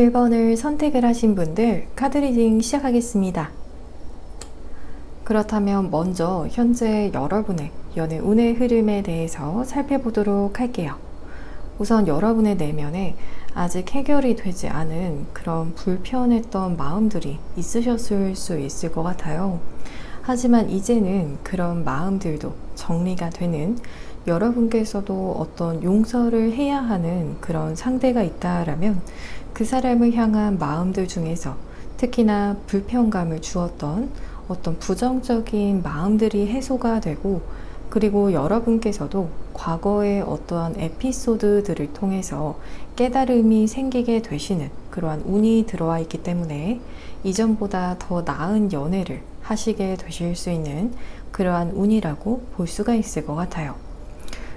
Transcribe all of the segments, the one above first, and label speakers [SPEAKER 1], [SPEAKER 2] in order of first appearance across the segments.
[SPEAKER 1] 1번을 선택을 하신 분들 카드 리딩 시작하겠습니다. 그렇다면 먼저 현재 여러분의 연애 운의 흐름에 대해서 살펴보도록 할게요. 우선 여러분의 내면에 아직 해결이 되지 않은 그런 불편했던 마음들이 있으셨을 수 있을 것 같아요. 하지만 이제는 그런 마음들도 정리가 되는, 여러분께서도 어떤 용서를 해야 하는 그런 상대가 있다라면 그 사람을 향한 마음들 중에서 특히나 불편감을 주었던 어떤 부정적인 마음들이 해소가 되고, 그리고 여러분께서도 과거의 어떠한 에피소드들을 통해서 깨달음이 생기게 되시는 그러한 운이 들어와 있기 때문에 이전보다 더 나은 연애를 하시게 되실 수 있는 그러한 운이라고 볼 수가 있을 것 같아요.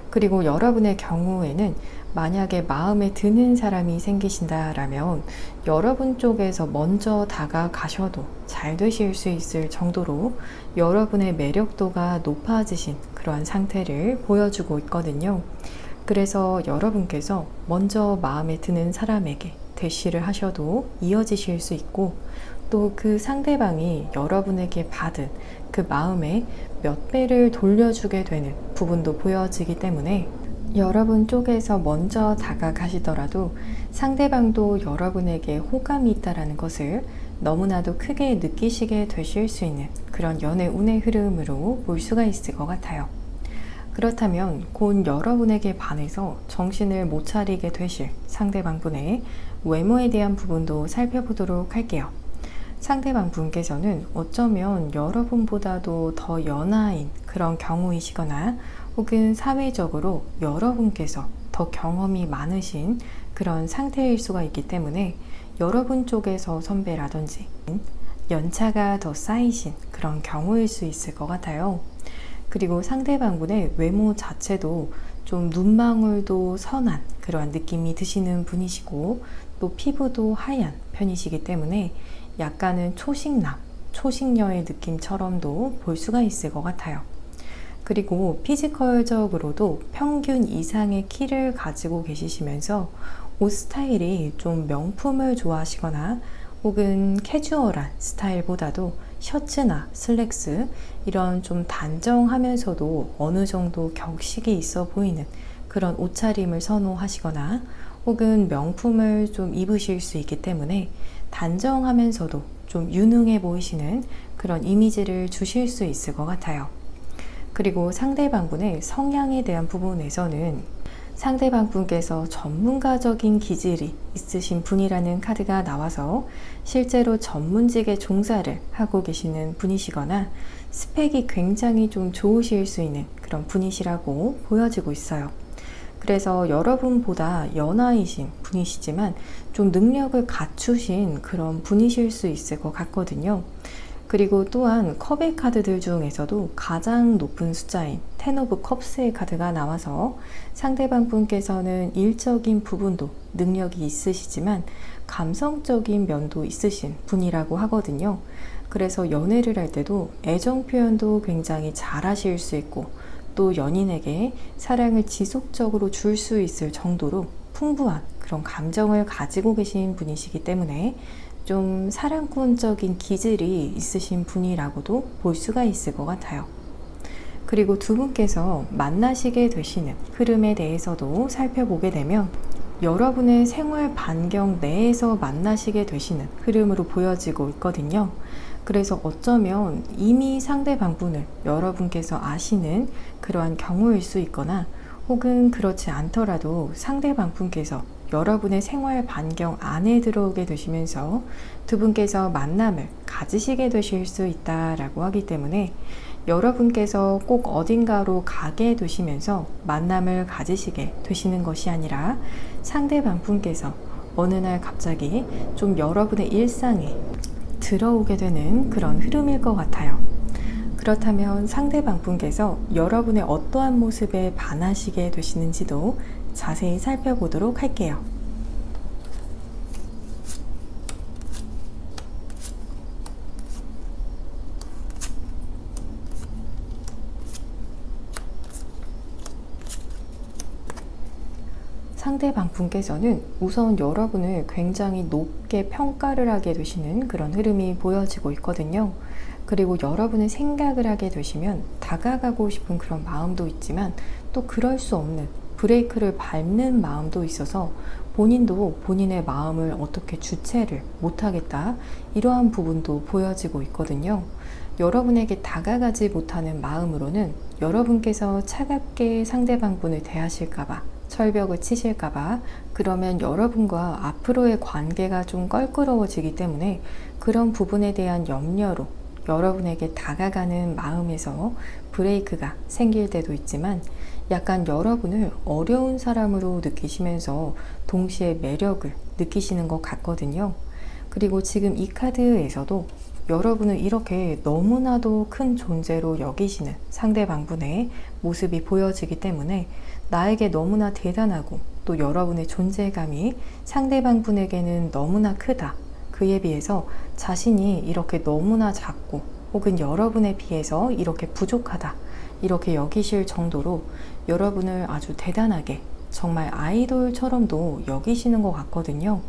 [SPEAKER 1] 그리고 여러분의 경우에는 만약에 마음에 드는 사람이 생기신다라면 여러분 쪽에서 먼저 다가가셔도 잘 되실 수 있을 정도로 여러분의 매력도가 높아지신 그러한 상태를 보여주고 있거든요. 그래서 여러분께서 먼저 마음에 드는 사람에게 대시를 하셔도 이어지실 수 있고, 또 그 상대방이 여러분에게 받은 그 마음의 몇 배를 돌려주게 되는 부분도 보여지기 때문에 여러분 쪽에서 먼저 다가가시더라도 상대방도 여러분에게 호감이 있다는 것을 너무나도 크게 느끼시게 되실 수 있는 그런 연애 운의 흐름으로 볼 수가 있을 것 같아요. 그렇다면 곧 여러분에게 반해서 정신을 못 차리게 되실 상대방분의 외모에 대한 부분도 살펴보도록 할게요. 상대방 분께서는 어쩌면 여러분보다도 더 연하인 그런 경우이시거나, 혹은 사회적으로 여러분께서 더 경험이 많으신 그런 상태일 수가 있기 때문에 여러분 쪽에서 선배라든지 연차가 더 쌓이신 그런 경우일 수 있을 것 같아요. 그리고 상대방분의 외모 자체도 좀 눈망울도 선한 그러한 느낌이 드시는 분이시고, 또 피부도 하얀 편이시기 때문에 약간은 초식남, 초식녀의 느낌처럼도 볼 수가 있을 것 같아요. 그리고 피지컬적으로도 평균 이상의 키를 가지고 계시면서 옷 스타일이 좀 명품을 좋아하시거나 혹은 캐주얼한 스타일보다도 셔츠나 슬랙스, 이런 좀 단정하면서도 어느 정도 격식이 있어 보이는 그런 옷차림을 선호하시거나, 혹은 명품을 좀 입으실 수 있기 때문에 단정하면서도 좀 유능해 보이시는 그런 이미지를 주실 수 있을 것 같아요. 그리고 상대방분의 성향에 대한 부분에서는 상대방분께서 전문가적인 기질이 있으신 분이라는 카드가 나와서 실제로 전문직에 종사를 하고 계시는 분이시거나 스펙이 굉장히 좀 좋으실 수 있는 그런 분이시라고 보여지고 있어요. 그래서 여러분보다 연하이신 분이시지만 좀 능력을 갖추신 그런 분이실 수 있을 것 같거든요. 그리고 또한 컵의 카드들 중에서도 가장 높은 숫자인 텐 오브 컵스의 카드가 나와서 상대방 분께서는 일적인 부분도 능력이 있으시지만 감성적인 면도 있으신 분이라고 하거든요. 그래서 연애를 할 때도 애정 표현도 굉장히 잘 하실 수 있고, 또 연인에게 사랑을 지속적으로 줄 수 있을 정도로 풍부한 그런 감정을 가지고 계신 분이시기 때문에 좀 사랑꾼적인 기질이 있으신 분이라고도 볼 수가 있을 것 같아요. 그리고 두 분께서 만나시게 되시는 흐름에 대해서도 살펴보게 되면 여러분의 생활 반경 내에서 만나시게 되시는 흐름으로 보여지고 있거든요. 그래서 어쩌면 이미 상대방분을 여러분께서 아시는 그러한 경우일 수 있거나, 혹은 그렇지 않더라도 상대방분께서 여러분의 생활 반경 안에 들어오게 되시면서 두 분께서 만남을 가지시게 되실 수 있다라고 하기 때문에 여러분께서 꼭 어딘가로 가게 되시면서 만남을 가지시게 되시는 것이 아니라 상대방분께서 어느 날 갑자기 좀 여러분의 일상에 들어오게 되는 그런 흐름일 것 같아요. 그렇다면 상대방 분께서 여러분의 어떠한 모습에 반하시게 되시는지도 자세히 살펴보도록 할게요. 상대방분께서는 우선 여러분을 굉장히 높게 평가를 하게 되시는 그런 흐름이 보여지고 있거든요. 그리고 여러분의 생각을 하게 되시면 다가가고 싶은 그런 마음도 있지만 또 그럴 수 없는 브레이크를 밟는 마음도 있어서 본인도 본인의 마음을 어떻게 주체를 못하겠다, 이러한 부분도 보여지고 있거든요. 여러분에게 다가가지 못하는 마음으로는 여러분께서 차갑게 상대방분을 대하실까봐, 철벽을 치실까봐, 그러면 여러분과 앞으로의 관계가 좀 껄끄러워지기 때문에 그런 부분에 대한 염려로 여러분에게 다가가는 마음에서 브레이크가 생길 때도 있지만, 약간 여러분을 어려운 사람으로 느끼시면서 동시에 매력을 느끼시는 것 같거든요. 그리고 지금 이 카드에서도 여러분을 이렇게 너무나도 큰 존재로 여기시는 상대방분의 모습이 보여지기 때문에 나에게 너무나 대단하고 또 여러분의 존재감이 상대방분에게는 너무나 크다, 그에 비해서 자신이 이렇게 너무나 작고 혹은 여러분에 비해서 이렇게 부족하다, 이렇게 여기실 정도로 여러분을 아주 대단하게, 정말 아이돌처럼도 여기시는 것 같거든요.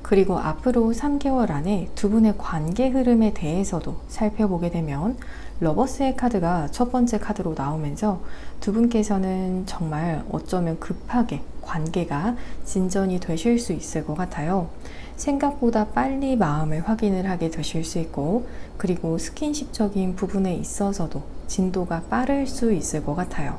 [SPEAKER 1] 그리고 앞으로 3개월 안에 두 분의 관계 흐름에 대해서도 살펴보게 되면 러버스의 카드가 첫 번째 카드로 나오면서 두 분께서는 정말 어쩌면 급하게 관계가 진전이 되실 수 있을 것 같아요. 생각보다 빨리 마음을 확인을 하게 되실 수 있고, 그리고 스킨십적인 부분에 있어서도 진도가 빠를 수 있을 것 같아요.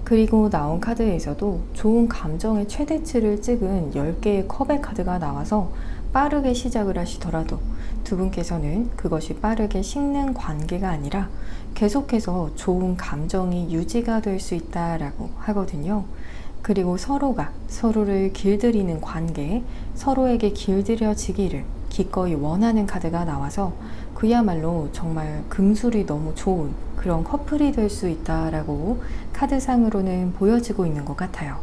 [SPEAKER 1] 그리고 나온 카드에서도 좋은 감정의 최대치를 찍은 10개의 컵의 카드가 나와서 빠르게 시작을 하시더라도 두 분께서는 그것이 빠르게 식는 관계가 아니라 계속해서 좋은 감정이 유지가 될 수 있다라고 하거든요. 그리고 서로가 서로를 길들이는 관계, 서로에게 길들여지기를 기꺼이 원하는 카드가 나와서 그야말로 정말 금술이 너무 좋은 그런 커플이 될 수 있다라고 카드상으로는 보여지고 있는 것 같아요.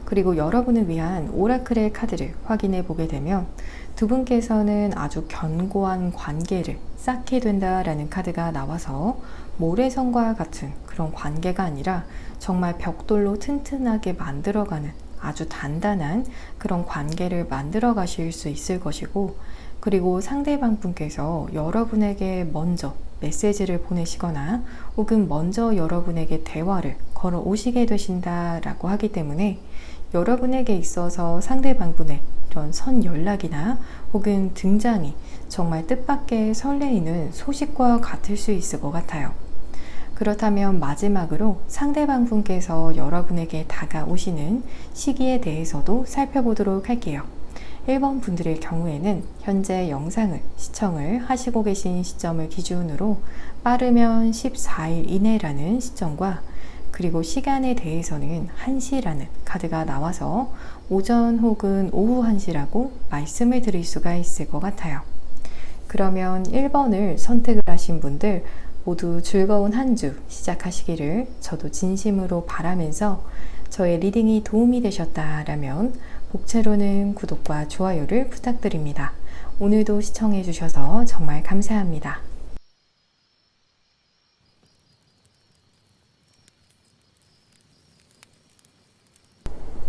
[SPEAKER 1] 그리고 여러분을 위한 오라클의 카드를 확인해 보게 되면 두 분께서는 아주 견고한 관계를 쌓게 된다라는 카드가 나와서 모래성과 같은 그런 관계가 아니라 정말 벽돌로 튼튼하게 만들어가는 아주 단단한 그런 관계를 만들어 가실 수 있을 것이고, 그리고 상대방 분께서 여러분에게 먼저 메시지를 보내시거나 혹은 먼저 여러분에게 대화를 걸어 오시게 되신다라고 하기 때문에 여러분에게 있어서 상대방 분의 이런 선 연락이나 혹은 등장이 정말 뜻밖의 설레이는 소식과 같을 수 있을 것 같아요. 그렇다면 마지막으로 상대방 분께서 여러분에게 다가오시는 시기에 대해서도 살펴보도록 할게요. 1번 분들의 경우에는 현재 영상을 시청을 하시고 계신 시점을 기준으로 빠르면 14일 이내라는 시점과, 그리고 시간에 대해서는 1시라는 카드가 나와서 오전 혹은 오후 1시라고 말씀을 드릴 수가 있을 것 같아요. 그러면 1번을 선택을 하신 분들 모두 즐거운 한 주 시작하시기를 저도 진심으로 바라면서, 저의 리딩이 도움이 되셨다라면 복채로는 구독과 좋아요를 부탁드립니다. 오늘도 시청해 주셔서 정말 감사합니다.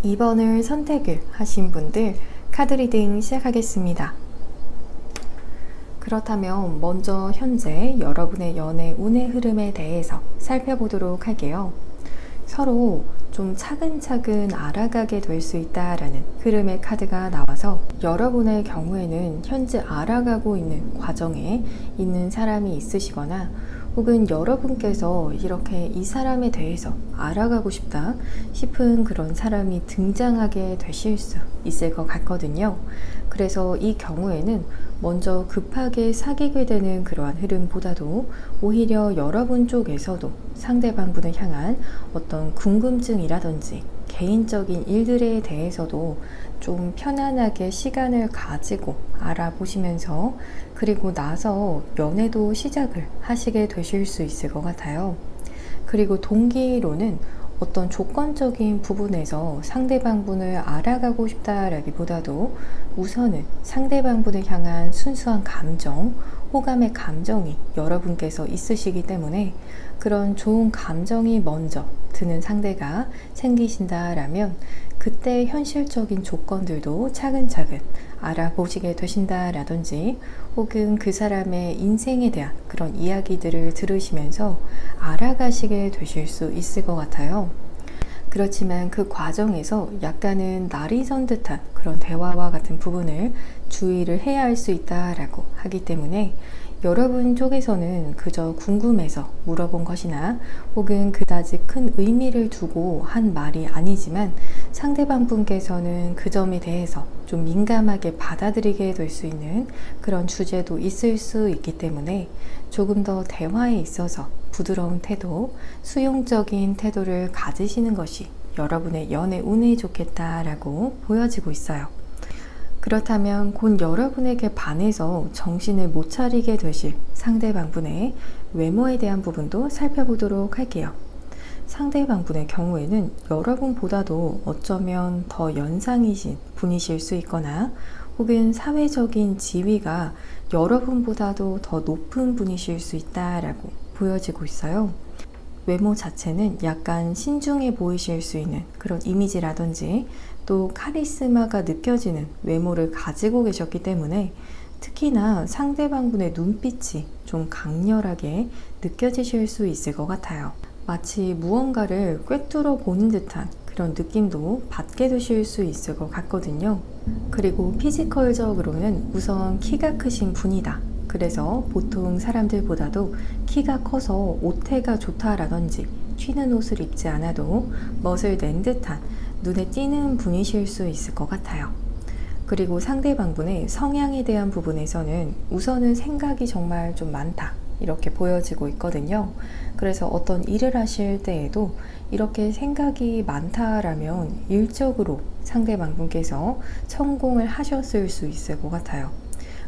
[SPEAKER 1] 2번을 선택을 하신 분들 카드 리딩 시작하겠습니다. 그렇다면 먼저 현재 여러분의 연애 운의 흐름에 대해서 살펴보도록 할게요. 서로 좀 차근차근 알아가게 될 수 있다라는 흐름의 카드가 나와서 여러분의 경우에는 현재 알아가고 있는 과정에 있는 사람이 있으시거나 혹은 여러분께서 이렇게 이 사람에 대해서 알아가고 싶다 싶은 그런 사람이 등장하게 되실 수 있을 것 같거든요. 그래서 이 경우에는 먼저 급하게 사귀게 되는 그러한 흐름보다도 오히려 여러분 쪽에서도 상대방 분을 향한 어떤 궁금증이라든지 개인적인 일들에 대해서도 좀 편안하게 시간을 가지고 알아보시면서 그리고 나서 연애도 시작을 하시게 되실 수 있을 것 같아요. 그리고 동기로는 어떤 조건적인 부분에서 상대방 분을 알아가고 싶다라기보다도 우선은 상대방 분을 향한 순수한 감정, 호감의 감정이 여러분께서 있으시기 때문에 그런 좋은 감정이 먼저 드는 상대가 생기신다라면 그때 현실적인 조건들도 차근차근 알아보시게 되신다라든지 혹은 그 사람의 인생에 대한 그런 이야기들을 들으시면서 알아가시게 되실 수 있을 것 같아요. 그렇지만 그 과정에서 약간은 날이 선 듯한 그런 대화와 같은 부분을 주의를 해야 할 수 있다라고 하기 때문에 여러분 쪽에서는 그저 궁금해서 물어본 것이나 혹은 그다지 큰 의미를 두고 한 말이 아니지만 상대방 분께서는 그 점에 대해서 좀 민감하게 받아들이게 될 수 있는 그런 주제도 있을 수 있기 때문에 조금 더 대화에 있어서 부드러운 태도, 수용적인 태도를 가지시는 것이 여러분의 연애 운에 좋겠다라고 보여지고 있어요. 그렇다면 곧 여러분에게 반해서 정신을 못 차리게 되실 상대방분의 외모에 대한 부분도 살펴보도록 할게요. 상대방분의 경우에는 여러분보다도 어쩌면 더 연상이신 분이실 수 있거나 혹은 사회적인 지위가 여러분보다도 더 높은 분이실 수 있다라고 보여지고 있어요. 외모 자체는 약간 신중해 보이실 수 있는 그런 이미지라든지 또 카리스마가 느껴지는 외모를 가지고 계셨기 때문에 특히나 상대방분의 눈빛이 좀 강렬하게 느껴지실 수 있을 것 같아요. 마치 무언가를 꿰뚫어 보는 듯한 그런 느낌도 받게 되실 수 있을 것 같거든요. 그리고 피지컬적으로는 우선 키가 크신 분이다. 그래서 보통 사람들보다도 키가 커서 옷태가 좋다라든지 튀는 옷을 입지 않아도 멋을 낸 듯한 눈에 띄는 분이실 수 있을 것 같아요. 그리고 상대방분의 성향에 대한 부분에서는 우선은 생각이 정말 좀 많다 이렇게 보여지고 있거든요. 그래서 어떤 일을 하실 때에도 이렇게 생각이 많다라면 일적으로 상대방분께서 성공을 하셨을 수 있을 것 같아요.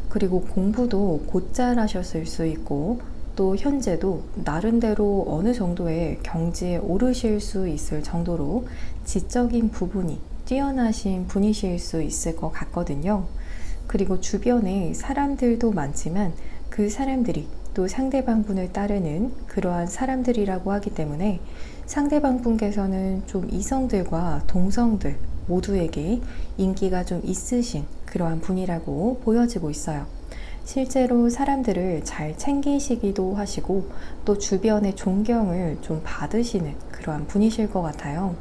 [SPEAKER 1] 그리고 공부도 곧잘 하셨을 수 있고 또 현재도 나름대로 어느 정도의 경지에 오르실 수 있을 정도로 지적인 부분이 뛰어나신 분이실 수 있을 것 같거든요. 그리고 주변에 사람들도 많지만 그 사람들이 또 상대방 분을 따르는 그러한 사람들이라고 하기 때문에 상대방 분께서는 좀 이성들과 동성들 모두에게 인기가 좀 있으신 그러한 분이라고 보여지고 있어요. 실제로 사람들을 잘 챙기시기도 하시고 또 주변의 존경을 좀 받으시는 그러한 분이실 것 같아요.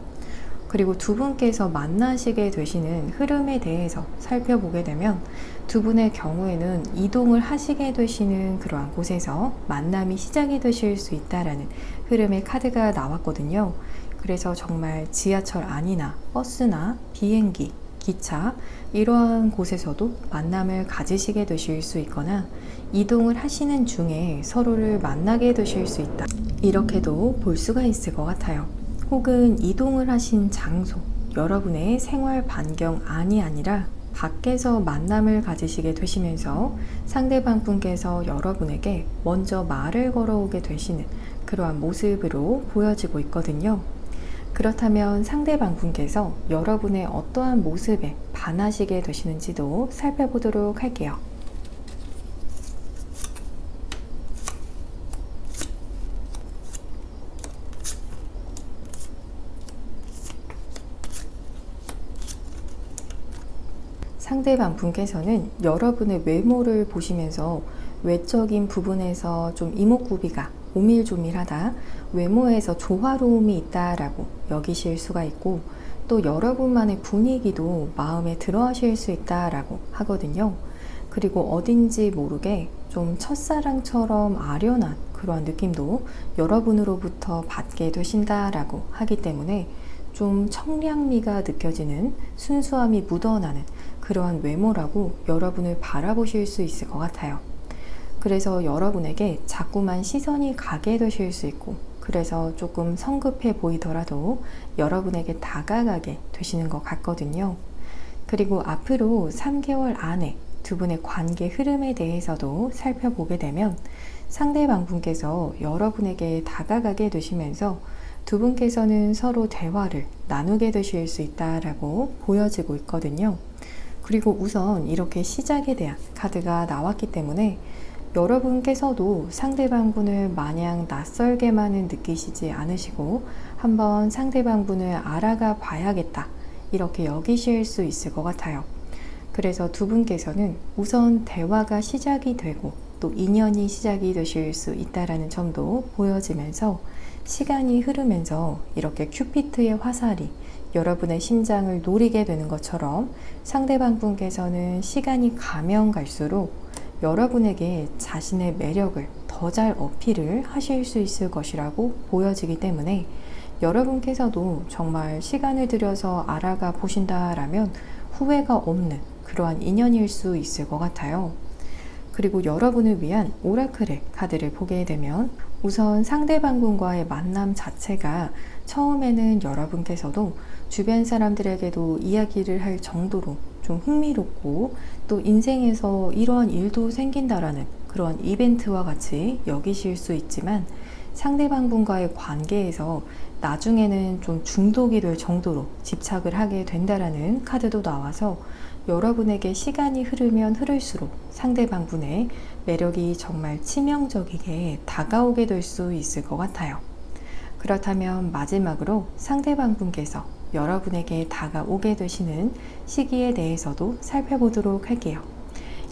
[SPEAKER 1] 그리고 두 분께서 만나시게 되시는 흐름에 대해서 살펴보게 되면 두 분의 경우에는 이동을 하시게 되시는 그러한 곳에서 만남이 시작이 되실 수 있다라는 흐름의 카드가 나왔거든요. 그래서 정말 지하철 안이나 버스나 비행기, 기차 이러한 곳에서도 만남을 가지시게 되실 수 있거나 이동을 하시는 중에 서로를 만나게 되실 수 있다. 이렇게도 볼 수가 있을 것 같아요. 혹은 이동을 하신 장소, 여러분의 생활 반경 안이 아니라 밖에서 만남을 가지시게 되시면서 상대방 분께서 여러분에게 먼저 말을 걸어오게 되시는 그러한 모습으로 보여지고 있거든요. 그렇다면 상대방 분께서 여러분의 어떠한 모습에 반하시게 되시는지도 살펴보도록 할게요. 상대방 분께서는 여러분의 외모를 보시면서 외적인 부분에서 좀 이목구비가 오밀조밀하다, 외모에서 조화로움이 있다라고 여기실 수가 있고 또 여러분만의 분위기도 마음에 들어 하실 수 있다라고 하거든요. 그리고 어딘지 모르게 좀 첫사랑처럼 아련한 그러한 느낌도 여러분으로부터 받게 되신다라고 하기 때문에 좀 청량미가 느껴지는 순수함이 묻어나는 그러한 외모라고 여러분을 바라보실 수 있을 것 같아요. 그래서 여러분에게 자꾸만 시선이 가게 되실 수 있고 그래서 조금 성급해 보이더라도 여러분에게 다가가게 되시는 것 같거든요. 그리고 앞으로 3개월 안에 두 분의 관계 흐름에 대해서도 살펴보게 되면 상대방 분께서 여러분에게 다가가게 되시면서 두 분께서는 서로 대화를 나누게 되실 수 있다라고 보여지고 있거든요. 그리고 우선 이렇게 시작에 대한 카드가 나왔기 때문에 여러분께서도 상대방 분을 마냥 낯설게만은 느끼시지 않으시고 한번 상대방 분을 알아가 봐야겠다 이렇게 여기실 수 있을 것 같아요. 그래서 두 분께서는 우선 대화가 시작이 되고 또 인연이 시작이 되실 수 있다라는 점도 보여지면서 시간이 흐르면서 이렇게 큐피트의 화살이 여러분의 심장을 노리게 되는 것처럼 상대방 분께서는 시간이 가면 갈수록 여러분에게 자신의 매력을 더 잘 어필을 하실 수 있을 것이라고 보여지기 때문에 여러분께서도 정말 시간을 들여서 알아가 보신다라면 후회가 없는 그러한 인연일 수 있을 것 같아요. 그리고 여러분을 위한 오라클의 카드를 보게 되면 우선 상대방 분과의 만남 자체가 처음에는 여러분께서도 주변 사람들에게도 이야기를 할 정도로 좀 흥미롭고 또 인생에서 이러한 일도 생긴다라는 그런 이벤트와 같이 여기실 수 있지만 상대방 분과의 관계에서 나중에는 좀 중독이 될 정도로 집착을 하게 된다라는 카드도 나와서 여러분에게 시간이 흐르면 흐를수록 상대방 분의 매력이 정말 치명적이게 다가오게 될 수 있을 것 같아요. 그렇다면 마지막으로 상대방 분께서 여러분에게 다가오게 되시는 시기에 대해서도 살펴보도록 할게요.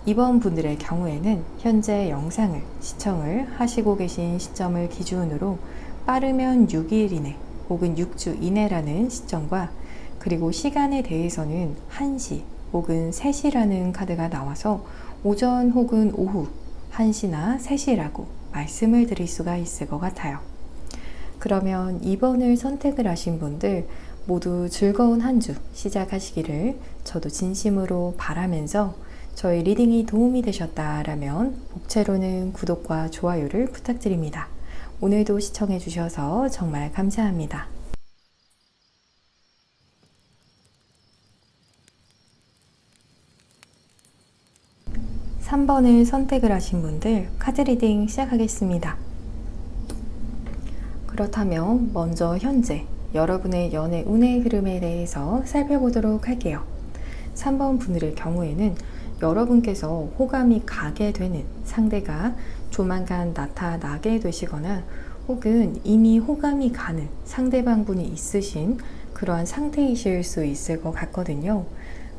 [SPEAKER 1] 이번 분들의 경우에는 현재 영상을 시청을 하시고 계신 시점을 기준으로 빠르면 6일 이내 혹은 6주 이내라는 시점과 그리고 시간에 대해서는 1시 혹은 3시라는 카드가 나와서 오전 혹은 오후 1시나 3시라고 말씀을 드릴 수가 있을 것 같아요. 그러면 2번을 선택을 하신 분들 모두 즐거운 한 주 시작하시기를 저도 진심으로 바라면서 저희 리딩이 도움이 되셨다라면 복채로는 구독과 좋아요를 부탁드립니다. 오늘도 시청해 주셔서 정말 감사합니다. 3번을 선택을 하신 분들 카드 리딩 시작하겠습니다. 그렇다면 먼저 현재 여러분의 연애 운의 흐름에 대해서 살펴보도록 할게요. 3번 분들의 경우에는 여러분께서 호감이 가게 되는 상대가 조만간 나타나게 되시거나 혹은 이미 호감이 가는 상대방 분이 있으신 그러한 상태이실 수 있을 것 같거든요.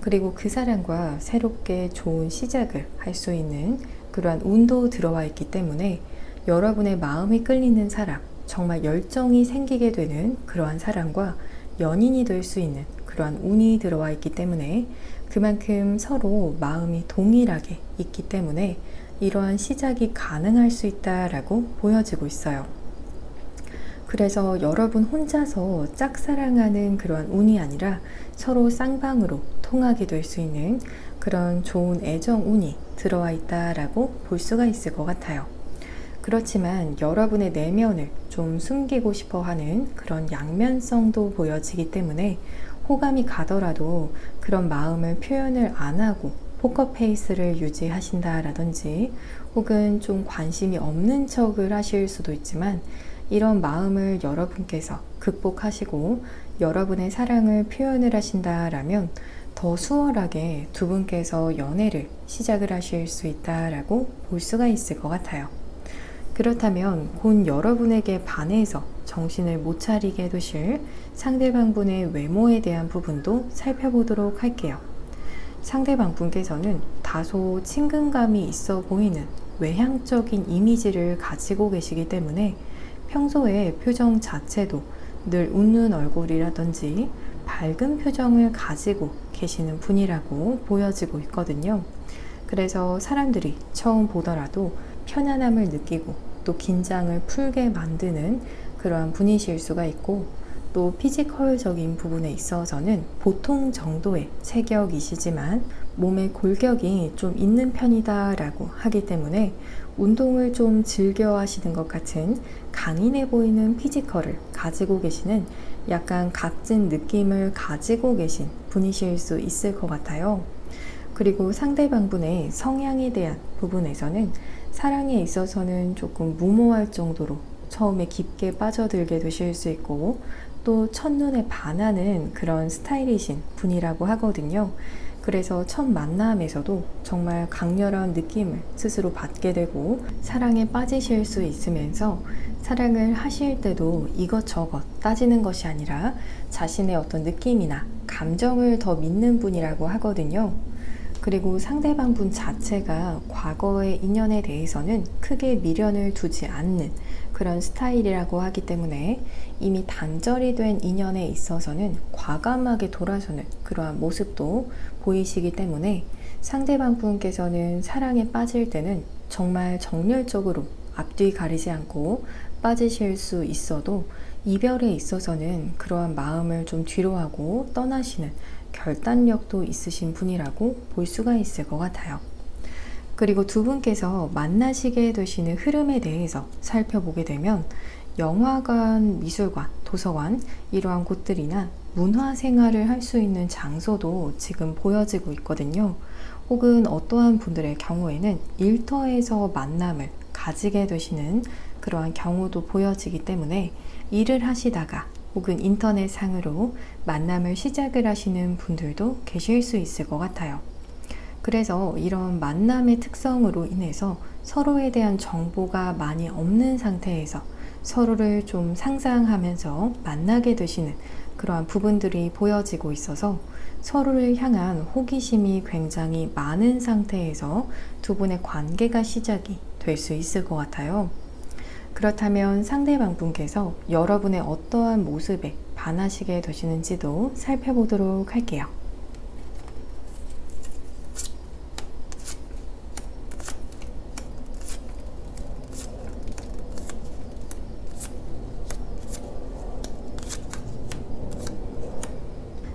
[SPEAKER 1] 그리고 그 사람과 새롭게 좋은 시작을 할 수 있는 그러한 운도 들어와 있기 때문에 여러분의 마음이 끌리는 사람, 정말 열정이 생기게 되는 그러한 사람과 연인이 될 수 있는 그러한 운이 들어와 있기 때문에 그만큼 서로 마음이 동일하게 있기 때문에 이러한 시작이 가능할 수 있다라고 보여지고 있어요. 그래서 여러분 혼자서 짝사랑하는 그러한 운이 아니라 서로 쌍방으로 통하게 될 수 있는 그런 좋은 애정 운이 들어와 있다라고 볼 수가 있을 것 같아요. 그렇지만 여러분의 내면을 좀 숨기고 싶어 하는 그런 양면성도 보여지기 때문에 호감이 가더라도 그런 마음을 표현을 안 하고 포커페이스를 유지하신다라든지 혹은 좀 관심이 없는 척을 하실 수도 있지만 이런 마음을 여러분께서 극복하시고 여러분의 사랑을 표현을 하신다라면 더 수월하게 두 분께서 연애를 시작을 하실 수 있다라고 볼 수가 있을 것 같아요. 그렇다면 곧 여러분에게 반해서 정신을 못 차리게 되실 상대방 분의 외모에 대한 부분도 살펴보도록 할게요. 상대방 분께서는 다소 친근감이 있어 보이는 외향적인 이미지를 가지고 계시기 때문에 평소에 표정 자체도 늘 웃는 얼굴이라든지 밝은 표정을 가지고 계시는 분이라고 보여지고 있거든요. 그래서 사람들이 처음 보더라도 편안함을 느끼고 또 긴장을 풀게 만드는 그러한 분이실 수가 있고 또 피지컬적인 부분에 있어서는 보통 정도의 체격이시지만 몸에 골격이 좀 있는 편이다라고 하기 때문에 운동을 좀 즐겨 하시는 것 같은 강인해 보이는 피지컬을 가지고 계시는 약간 각진 느낌을 가지고 계신 분이실 수 있을 것 같아요. 그리고 상대방 분의 성향에 대한 부분에서는 사랑에 있어서는 조금 무모할 정도로 처음에 깊게 빠져들게 되실 수 있고 또 첫눈에 반하는 그런 스타일이신 분이라고 하거든요. 그래서 첫 만남에서도 정말 강렬한 느낌을 스스로 받게 되고 사랑에 빠지실 수 있으면서 사랑을 하실 때도 이것저것 따지는 것이 아니라 자신의 어떤 느낌이나 감정을 더 믿는 분이라고 하거든요. 그리고 상대방 분 자체가 과거의 인연에 대해서는 크게 미련을 두지 않는 그런 스타일이라고 하기 때문에 이미 단절이 된 인연에 있어서는 과감하게 돌아서는 그러한 모습도 보이시기 때문에 상대방 분께서는 사랑에 빠질 때는 정말 정열적으로 앞뒤 가리지 않고 빠지실 수 있어도 이별에 있어서는 그러한 마음을 좀 뒤로하고 떠나시는 결단력도 있으신 분이라고 볼 수가 있을 것 같아요. 그리고 두 분께서 만나시게 되시는 흐름에 대해서 살펴보게 되면 영화관, 미술관, 도서관 이러한 곳들이나 문화 생활을 할 수 있는 장소도 지금 보여지고 있거든요. 혹은 어떠한 분들의 경우에는 일터에서 만남을 가지게 되시는 그러한 경우도 보여지기 때문에 일을 하시다가 혹은 인터넷상으로 만남을 시작을 하시는 분들도 계실 수 있을 것 같아요. 그래서 이런 만남의 특성으로 인해서 서로에 대한 정보가 많이 없는 상태에서 서로를 좀 상상하면서 만나게 되시는 그러한 부분들이 보여지고 있어서 서로를 향한 호기심이 굉장히 많은 상태에서 두 분의 관계가 시작이 될 수 있을 것 같아요. 그렇다면 상대방 분께서 여러분의 어떠한 모습에 반하시게 되시는지도 살펴보도록 할게요.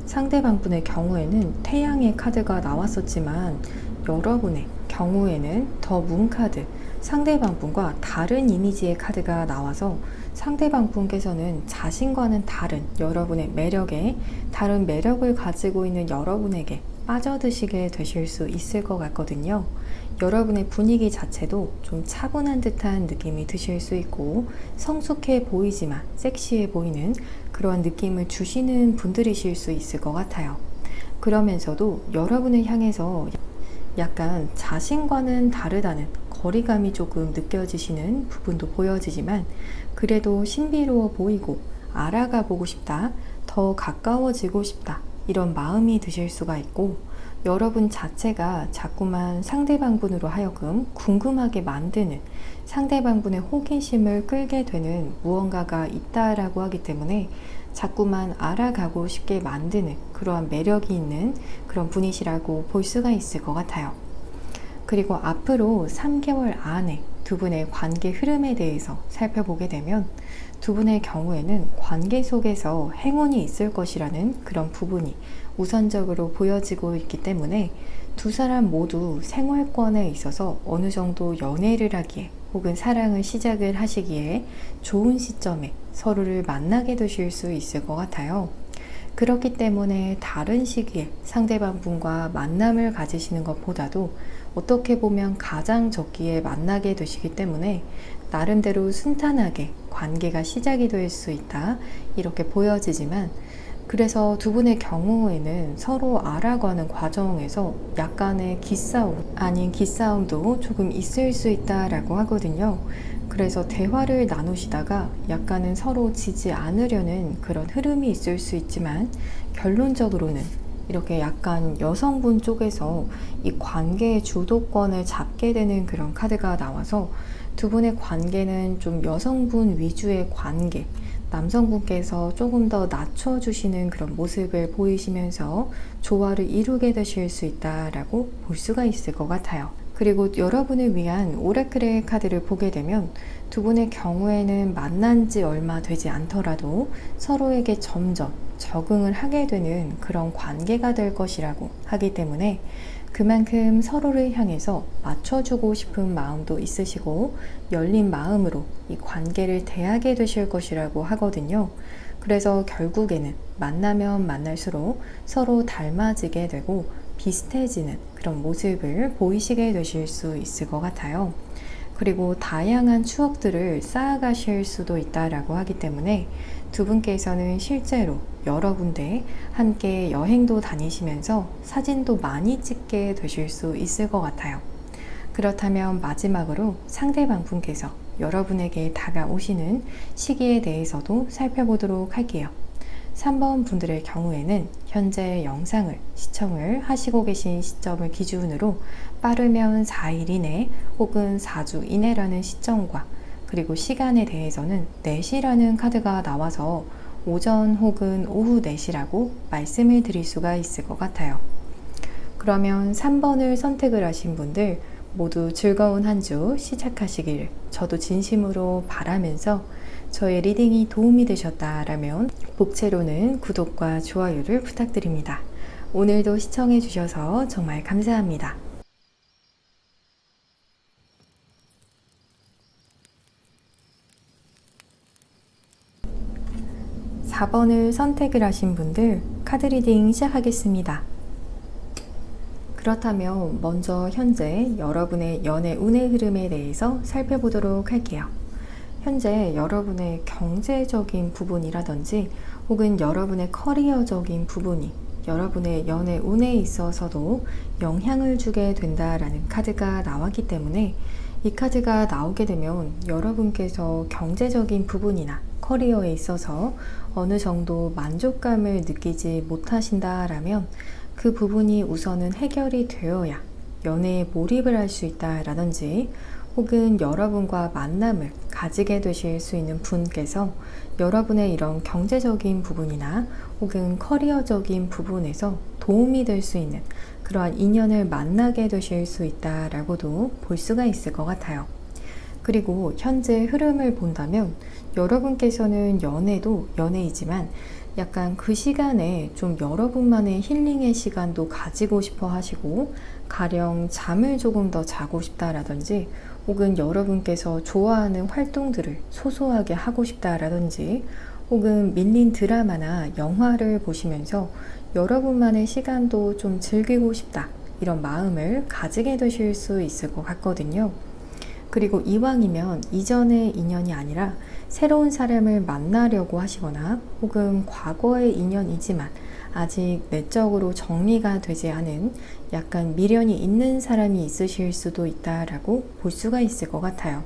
[SPEAKER 1] 상대방 분의 경우에는 태양의 카드가 나왔었지만 여러분의 경우에는 더 문 카드, 상대방 분과 다른 이미지의 카드가 나와서 상대방 분께서는 자신과는 다른 여러분의 매력에 다른 매력을 가지고 있는 여러분에게 빠져드시게 되실 수 있을 것 같거든요. 여러분의 분위기 자체도 좀 차분한 듯한 느낌이 드실 수 있고 성숙해 보이지만 섹시해 보이는 그런 느낌을 주시는 분들이실 수 있을 것 같아요. 그러면서도 여러분을 향해서 약간 자신과는 다르다는 거리감이 조금 느껴지시는 부분도 보여지지만 그래도 신비로워 보이고 알아가 보고 싶다, 더 가까워지고 싶다 이런 마음이 드실 수가 있고 여러분 자체가 자꾸만 상대방 분으로 하여금 궁금하게 만드는 상대방 분의 호기심을 끌게 되는 무언가가 있다라고 하기 때문에 자꾸만 알아가고 싶게 만드는 그러한 매력이 있는 그런 분이시라고 볼 수가 있을 것 같아요. 그리고 앞으로 3개월 안에 두 분의 관계 흐름에 대해서 살펴보게 되면 두 분의 경우에는 관계 속에서 행운이 있을 것이라는 그런 부분이 우선적으로 보여지고 있기 때문에 두 사람 모두 생활권에 있어서 어느 정도 연애를 하기에 혹은 사랑을 시작을 하시기에 좋은 시점에 서로를 만나게 되실 수 있을 것 같아요. 그렇기 때문에 다른 시기에 상대방 분과 만남을 가지시는 것보다도 어떻게 보면 가장 적기에 만나게 되시기 때문에 나름대로 순탄하게 관계가 시작이 될 수 있다 이렇게 보여지지만 그래서 두 분의 경우에는 서로 알아가는 과정에서 약간의 기싸움 아닌 기싸움도 조금 있을 수 있다라고 하거든요. 그래서 대화를 나누시다가 약간은 서로 지지 않으려는 그런 흐름이 있을 수 있지만 결론적으로는 이렇게 약간 여성분 쪽에서 이 관계의 주도권을 잡게 되는 그런 카드가 나와서 두 분의 관계는 좀 여성분 위주의 관계, 남성분께서 조금 더 낮춰주시는 그런 모습을 보이시면서 조화를 이루게 되실 수 있다라고 볼 수가 있을 것 같아요. 그리고 여러분을 위한 오라클의 카드를 보게 되면 두 분의 경우에는 만난 지 얼마 되지 않더라도 서로에게 점점 적응을 하게 되는 그런 관계가 될 것이라고 하기 때문에 그만큼 서로를 향해서 맞춰주고 싶은 마음도 있으시고 열린 마음으로 이 관계를 대하게 되실 것이라고 하거든요. 그래서 결국에는 만나면 만날수록 서로 닮아지게 되고 비슷해지는 그런 모습을 보이시게 되실 수 있을 것 같아요. 그리고 다양한 추억들을 쌓아가실 수도 있다라고 하기 때문에 두 분께서는 실제로 여러 군데 함께 여행도 다니시면서 사진도 많이 찍게 되실 수 있을 것 같아요. 그렇다면 마지막으로 상대방 분께서 여러분에게 다가오시는 시기에 대해서도 살펴보도록 할게요. 3번 분들의 경우에는 현재 영상을 시청을 하시고 계신 시점을 기준으로 빠르면 4일 이내 혹은 4주 이내라는 시점과 그리고 시간에 대해서는 4시라는 카드가 나와서 오전 혹은 오후 4시라고 말씀을 드릴 수가 있을 것 같아요. 그러면 3번을 선택을 하신 분들 모두 즐거운 한 주 시작하시길 저도 진심으로 바라면서 저의 리딩이 도움이 되셨다라면 복채로는 구독과 좋아요를 부탁드립니다. 오늘도 시청해 주셔서 정말 감사합니다. 4번을 선택을 하신 분들 카드 리딩 시작하겠습니다. 그렇다면 먼저 현재 여러분의 연애 운의 흐름에 대해서 살펴보도록 할게요. 현재 여러분의 경제적인 부분이라든지 혹은 여러분의 커리어적인 부분이 여러분의 연애 운에 있어서도 영향을 주게 된다라는 카드가 나왔기 때문에 이 카드가 나오게 되면 여러분께서 경제적인 부분이나 커리어에 있어서 어느 정도 만족감을 느끼지 못하신다라면 그 부분이 우선은 해결이 되어야 연애에 몰입을 할 수 있다라든지 혹은 여러분과 만남을 가지게 되실 수 있는 분께서 여러분의 이런 경제적인 부분이나 혹은 커리어적인 부분에서 도움이 될 수 있는 그러한 인연을 만나게 되실 수 있다라고도 볼 수가 있을 것 같아요. 그리고 현재 흐름을 본다면 여러분께서는 연애도 연애이지만 약간 그 시간에 좀 여러분만의 힐링의 시간도 가지고 싶어 하시고 가령 잠을 조금 더 자고 싶다라든지 혹은 여러분께서 좋아하는 활동들을 소소하게 하고 싶다라든지 혹은 밀린 드라마나 영화를 보시면서 여러분만의 시간도 좀 즐기고 싶다 이런 마음을 가지게 되실 수 있을 것 같거든요. 그리고 이왕이면 이전의 인연이 아니라 새로운 사람을 만나려고 하시거나 혹은 과거의 인연이지만 아직 내적으로 정리가 되지 않은 약간 미련이 있는 사람이 있으실 수도 있다라고 볼 수가 있을 것 같아요.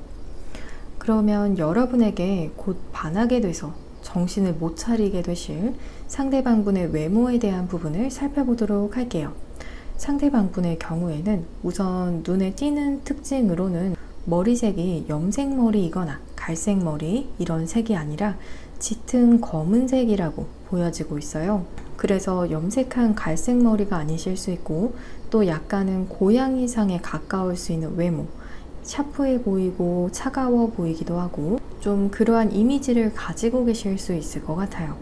[SPEAKER 1] 그러면 여러분에게 곧 반하게 돼서 정신을 못 차리게 되실 상대방분의 외모에 대한 부분을 살펴보도록 할게요. 상대방분의 경우에는 우선 눈에 띄는 특징으로는 머리색이 염색머리이거나 갈색머리 이런 색이 아니라 짙은 검은색이라고 보여지고 있어요. 그래서 염색한 갈색머리가 아니실 수 있고 또 약간은 고양이상에 가까울 수 있는 외모, 샤프해 보이고 차가워 보이기도 하고 좀 그러한 이미지를 가지고 계실 수 있을 것 같아요.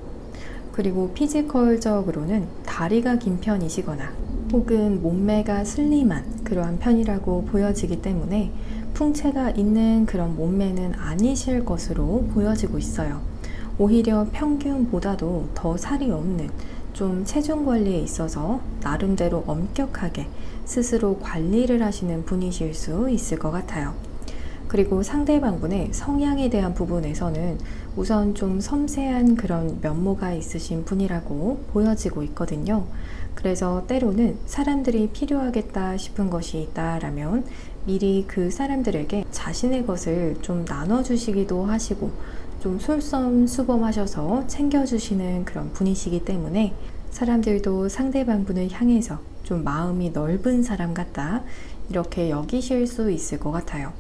[SPEAKER 1] 그리고 피지컬적으로는 다리가 긴 편이시거나 혹은 몸매가 슬림한 그러한 편이라고 보여지기 때문에 풍채가 있는 그런 몸매는 아니실 것으로 보여지고 있어요. 오히려 평균보다도 더 살이 없는 좀 체중 관리에 있어서 나름대로 엄격하게 스스로 관리를 하시는 분이실 수 있을 것 같아요. 그리고 상대방분의 성향에 대한 부분에서는 우선 좀 섬세한 그런 면모가 있으신 분이라고 보여지고 있거든요. 그래서 때로는 사람들이 필요하겠다 싶은 것이 있다라면 미리 그 사람들에게 자신의 것을 좀 나눠주시기도 하시고 좀 솔선수범하셔서 챙겨주시는 그런 분이시기 때문에 사람들도 상대방분을 향해서 좀 마음이 넓은 사람 같다 이렇게 여기실 수 있을 것 같아요.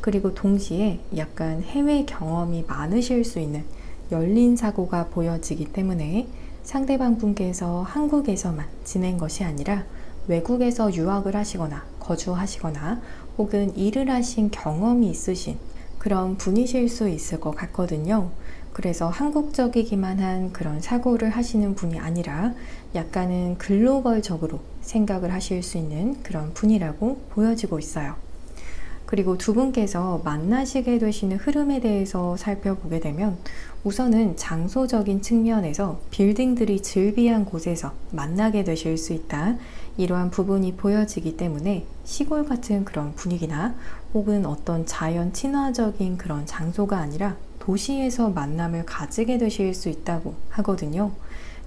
[SPEAKER 1] 그리고 동시에 약간 해외 경험이 많으실 수 있는 열린 사고가 보여지기 때문에 상대방 분께서 한국에서만 지낸 것이 아니라 외국에서 유학을 하시거나 거주하시거나 혹은 일을 하신 경험이 있으신 그런 분이실 수 있을 것 같거든요. 그래서 한국적이기만 한 그런 사고를 하시는 분이 아니라 약간은 글로벌적으로 생각을 하실 수 있는 그런 분이라고 보여지고 있어요. 그리고 두 분께서 만나시게 되시는 흐름에 대해서 살펴보게 되면 우선은 장소적인 측면에서 빌딩들이 즐비한 곳에서 만나게 되실 수 있다. 이러한 부분이 보여지기 때문에 시골 같은 그런 분위기나 혹은 어떤 자연 친화적인 그런 장소가 아니라 도시에서 만남을 가지게 되실 수 있다고 하거든요.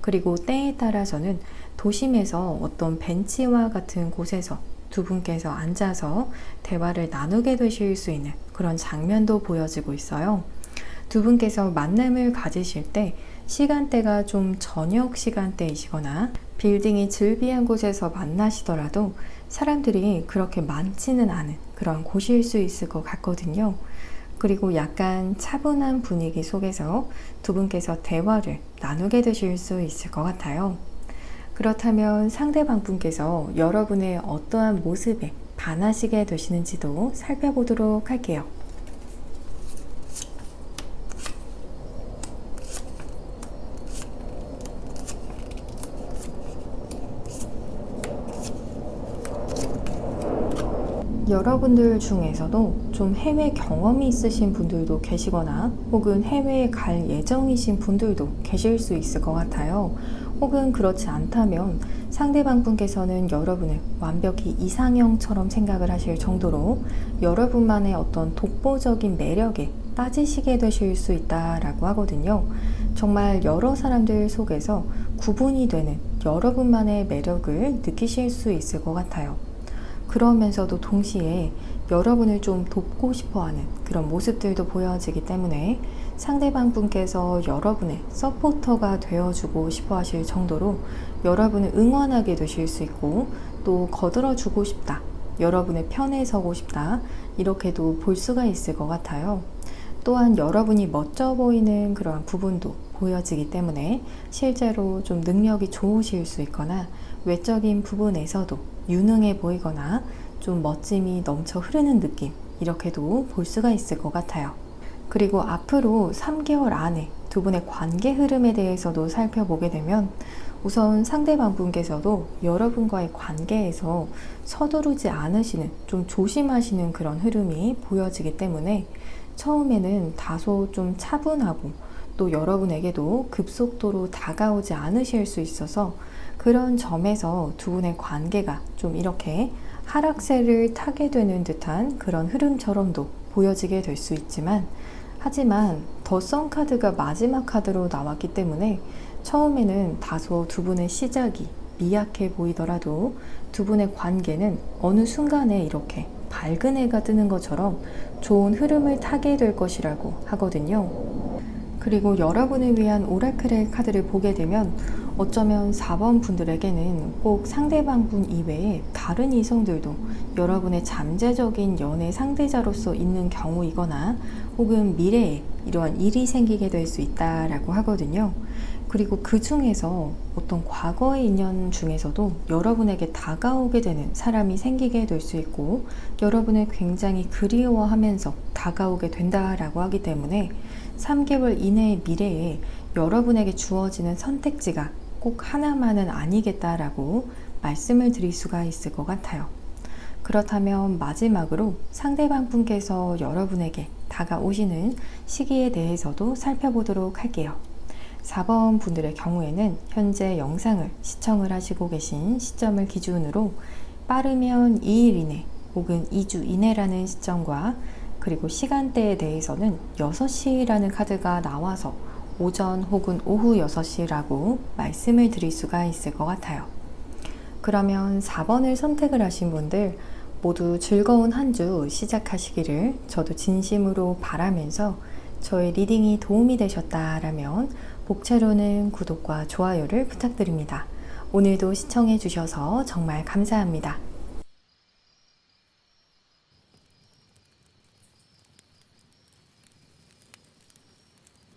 [SPEAKER 1] 그리고 때에 따라서는 도심에서 어떤 벤치와 같은 곳에서 두 분께서 앉아서 대화를 나누게 되실 수 있는 그런 장면도 보여지고 있어요. 두 분께서 만남을 가지실 때 시간대가 좀 저녁 시간대이시거나 빌딩이 즐비한 곳에서 만나시더라도 사람들이 그렇게 많지는 않은 그런 곳일 수 있을 것 같거든요. 그리고 약간 차분한 분위기 속에서 두 분께서 대화를 나누게 되실 수 있을 것 같아요. 그렇다면 상대방 분께서 여러분의 어떠한 모습에 반하시게 되시는지도 살펴보도록 할게요. 여러분들 중에서도 좀 해외 경험이 있으신 분들도 계시거나 혹은 해외에 갈 예정이신 분들도 계실 수 있을 것 같아요. 혹은 그렇지 않다면 상대방 분께서는 여러분을 완벽히 이상형처럼 생각을 하실 정도로 여러분만의 어떤 독보적인 매력에 빠지시게 되실 수 있다라고 하거든요. 정말 여러 사람들 속에서 구분이 되는 여러분만의 매력을 느끼실 수 있을 것 같아요. 그러면서도 동시에 여러분을 좀 돕고 싶어 하는 그런 모습들도 보여지기 때문에 상대방 분께서 여러분의 서포터가 되어주고 싶어 하실 정도로 여러분을 응원하게 되실 수 있고, 또 거들어주고 싶다, 여러분의 편에 서고 싶다, 이렇게도 볼 수가 있을 것 같아요. 또한 여러분이 멋져 보이는 그러한 부분도 보여지기 때문에 실제로 좀 능력이 좋으실 수 있거나 외적인 부분에서도 유능해 보이거나 좀 멋짐이 넘쳐 흐르는 느낌, 이렇게도 볼 수가 있을 것 같아요. 그리고 앞으로 3개월 안에 두 분의 관계 흐름에 대해서도 살펴보게 되면 우선 상대방 분께서도 여러분과의 관계에서 서두르지 않으시는, 좀 조심하시는 그런 흐름이 보여지기 때문에 처음에는 다소 좀 차분하고 또 여러분에게도 급속도로 다가오지 않으실 수 있어서 그런 점에서 두 분의 관계가 좀 이렇게 하락세를 타게 되는 듯한 그런 흐름처럼도 보여지게 될 수 있지만, 하지만 더 선 카드가 마지막 카드로 나왔기 때문에 처음에는 다소 두 분의 시작이 미약해 보이더라도 두 분의 관계는 어느 순간에 이렇게 밝은 해가 뜨는 것처럼 좋은 흐름을 타게 될 것이라고 하거든요. 그리고 여러분을 위한 오라클의 카드를 보게 되면 어쩌면 4번 분들에게는 꼭 상대방 분 이외에 다른 이성들도 여러분의 잠재적인 연애 상대자로서 있는 경우이거나 혹은 미래에 이러한 일이 생기게 될 수 있다라고 하거든요. 그리고 그 중에서 어떤 과거의 인연 중에서도 여러분에게 다가오게 되는 사람이 생기게 될 수 있고, 여러분을 굉장히 그리워하면서 다가오게 된다라고 하기 때문에 3개월 이내의 미래에 여러분에게 주어지는 선택지가 꼭 하나만은 아니겠다라고 말씀을 드릴 수가 있을 것 같아요. 그렇다면 마지막으로 상대방 분께서 여러분에게 다가오시는 시기에 대해서도 살펴보도록 할게요. 4번 분들의 경우에는 현재 영상을 시청을 하시고 계신 시점을 기준으로 빠르면 2일 이내 혹은 2주 이내라는 시점과, 그리고 시간대에 대해서는 6시라는 카드가 나와서 오전 혹은 오후 6시라고 말씀을 드릴 수가 있을 것 같아요. 그러면 4번을 선택을 하신 분들 모두 즐거운 한 주 시작하시기를 저도 진심으로 바라면서, 저의 리딩이 도움이 되셨다라면 복채로는 구독과 좋아요를 부탁드립니다. 오늘도 시청해 주셔서 정말 감사합니다.